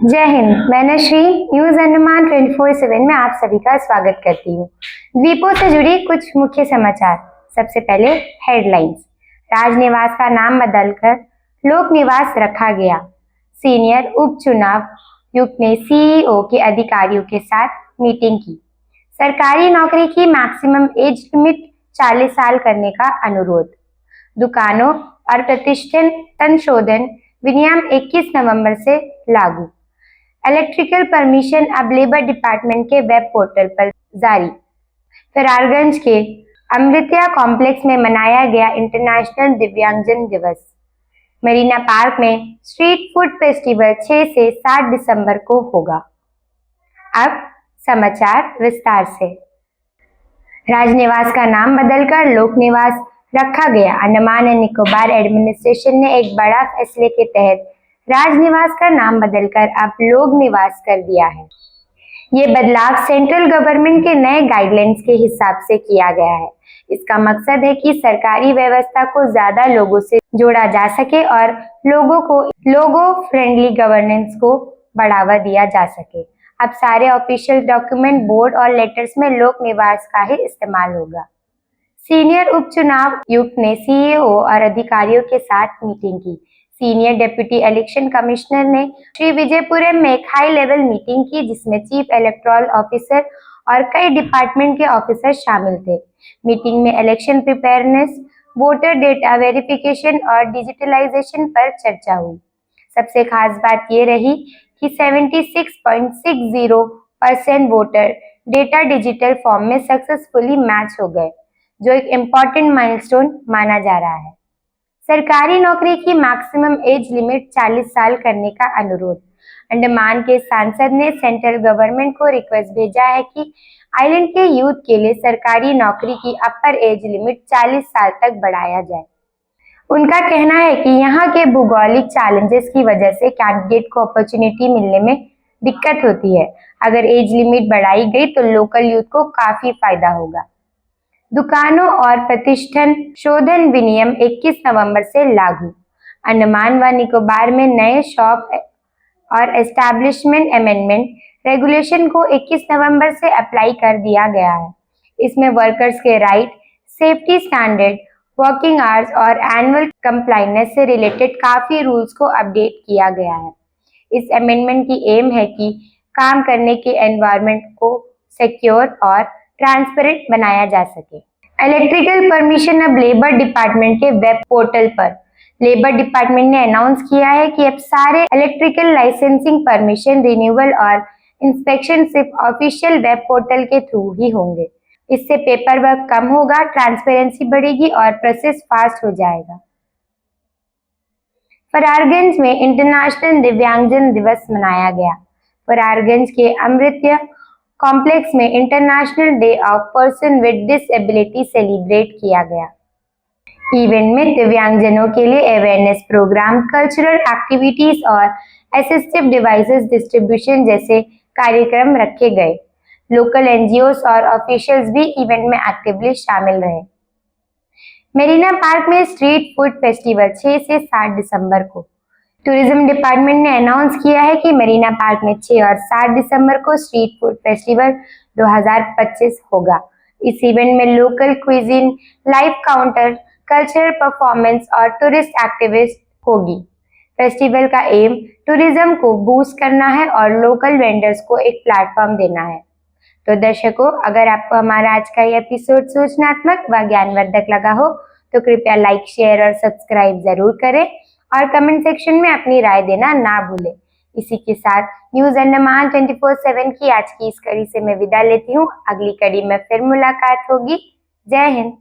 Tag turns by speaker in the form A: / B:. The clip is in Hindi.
A: जय हिंद। मैं नश्री न्यूज अंडमान 24/7 में आप सभी का स्वागत करती हूँ। द्वीपों से जुड़ी कुछ मुख्य समाचार। सबसे पहले हेडलाइंस। राजनिवास का नाम बदलकर लोक निवास रखा गया। सीनियर उपचुनाव आयुक्त ने सीईओ के अधिकारियों के साथ मीटिंग की। सरकारी नौकरी की मैक्सिमम एज लिमिट 40 साल करने का अनुरोध। दुकानों और प्रतिष्ठान संशोधन विनियम 21 नवंबर से लागू। इलेक्ट्रिकल परमिशन अब लेबर डिपार्टमेंट के वेब पोर्टल पर जारी। फरारगंज के अमृत्या कॉम्प्लेक्स में मनाया गया इंटरनेशनल दिव्यांगजन दिवस। मरीना पार्क में स्ट्रीट फूड फेस्टिवल 6 से 7 दिसंबर को होगा। अब समाचार विस्तार से। राजनिवास का नाम बदलकर लोक निवास रखा गया। अंडमान एंड निकोबार एडमिनिस्ट्रेशन ने एक बड़ा फैसले के तहत राजनिवास का नाम बदलकर अब लोक निवास कर दिया है। ये बदलाव सेंट्रल गवर्नमेंट के नए गाइडलाइंस के हिसाब से किया गया है। इसका मकसद है कि सरकारी व्यवस्था को ज्यादा लोगों से जोड़ा जा सके और लोगो फ्रेंडली गवर्नेंस को बढ़ावा दिया जा सके। अब सारे ऑफिशियल डॉक्यूमेंट, बोर्ड और लेटर्स में लोक निवास का ही इस्तेमाल होगा। सीनियर उपचुनाव आयुक्त ने सीईओ और अधिकारियों के साथ मीटिंग की। सीनियर डिप्टी इलेक्शन कमिश्नर ने श्री विजयपुरम में एक हाई लेवल मीटिंग की, जिसमें चीफ इलेक्टोरल ऑफिसर और कई डिपार्टमेंट के ऑफिसर शामिल थे। मीटिंग में election preparedness, voter data verification और डिजिटलाइजेशन पर चर्चा हुई। सबसे खास बात ये रही कि 76.60% वोटर डेटा डिजिटल फॉर्म में सक्सेसफुली मैच हो गए, जो एक इम्पॉर्टेंट माइलस्टोन माना जा रहा है। सरकारी नौकरी की मैक्सिमम एज लिमिट 40 साल करने का अनुरोध। अंडमान के सांसद ने सेंट्रल गवर्नमेंट को रिक्वेस्ट भेजा है कि आइलैंड के यूथ के लिए सरकारी नौकरी की अपर एज लिमिट 40 साल तक बढ़ाया जाए। उनका कहना है कि यहाँ के भौगोलिक चैलेंजेस की वजह से कैंडिडेट को अपॉर्चुनिटी मिलने में दिक्कत होती है। अगर एज लिमिट बढ़ाई गई तो लोकल यूथ को काफी फायदा होगा। दुकानों और प्रतिष्ठान संशोधन विनियम 21 नवंबर से लागू। अंडमान व निकोबार में नए शॉप और एस्टैब्लिशमेंट अमेंडमेंट रेगुलेशन को 21 नवंबर से अप्लाई कर दिया गया है। इसमें वर्कर्स के right, safety standard, working hours और एनुअल कंप्लायंस से रिलेटेड काफी रूल्स को अपडेट किया गया है। इस अमेंडमेंट की एम है कि काम करने के एनवायरनमेंट को सिक्योर और ट्रांसपेरेंट बनाया जा सके। इलेक्ट्रिकल परमिशन अब लेबर डिपार्टमेंट के वेब पोर्टल पर। लेबर डिपार्टमेंट ने अनाउंस किया है कि अब सारे इलेक्ट्रिकल लाइसेंसिंग, परमिशन रिन्यूअल और इंस्पेक्शन सिर्फ ऑफिशियल वेब पोर्टल के थ्रू ही होंगे। इससे पेपर वर्क कम होगा, ट्रांसपेरेंसी बढ़ेगी और प्रोसेस फास्ट हो जाएगा। फरारगंज में इंटरनेशनल दिव्यांगजन दिवस मनाया गया। फरारगंज के अमृत्या कॉम्प्लेक्स में international day of person with disability celebrate किया गया। इवेंट में दिव्यांगजनों के लिए अवेयरनेस प्रोग्राम, कल्चरल एक्टिविटीज और असिस्टिव डिवाइसेस डिस्ट्रीब्यूशन जैसे कार्यक्रम रखे गए। लोकल एनजीओस और ऑफिशियल्स भी इवेंट में एक्टिवली शामिल रहे। मरीना पार्क में स्ट्रीट फूड फेस्टिवल 6 से 7 दिसंबर को। टूरिज्म डिपार्टमेंट ने अनाउंस किया है कि मरीना पार्क में 6 और 7 दिसंबर को स्ट्रीट फूड फेस्टिवल 2025 होगा। इस इवेंट में local cuisine, live counter, cultural performance और टूरिस्ट एक्टिविटी होगी। फेस्टिवल का एम टूरिज्म को बूस्ट करना है और लोकल वेंडर्स को एक प्लेटफॉर्म देना है। तो दर्शकों, अगर आपको हमारा आज का ये एपिसोड सूचनात्मक व ज्ञानवर्धक लगा हो तो कृपया लाइक, शेयर और सब्सक्राइब जरूर करें और कमेंट सेक्शन में अपनी राय देना ना भूलें। इसी के साथ न्यूज अंडमान 24/7 की आज की इस कड़ी से मैं विदा लेती हूँ। अगली कड़ी में फिर मुलाकात होगी। जय हिंद।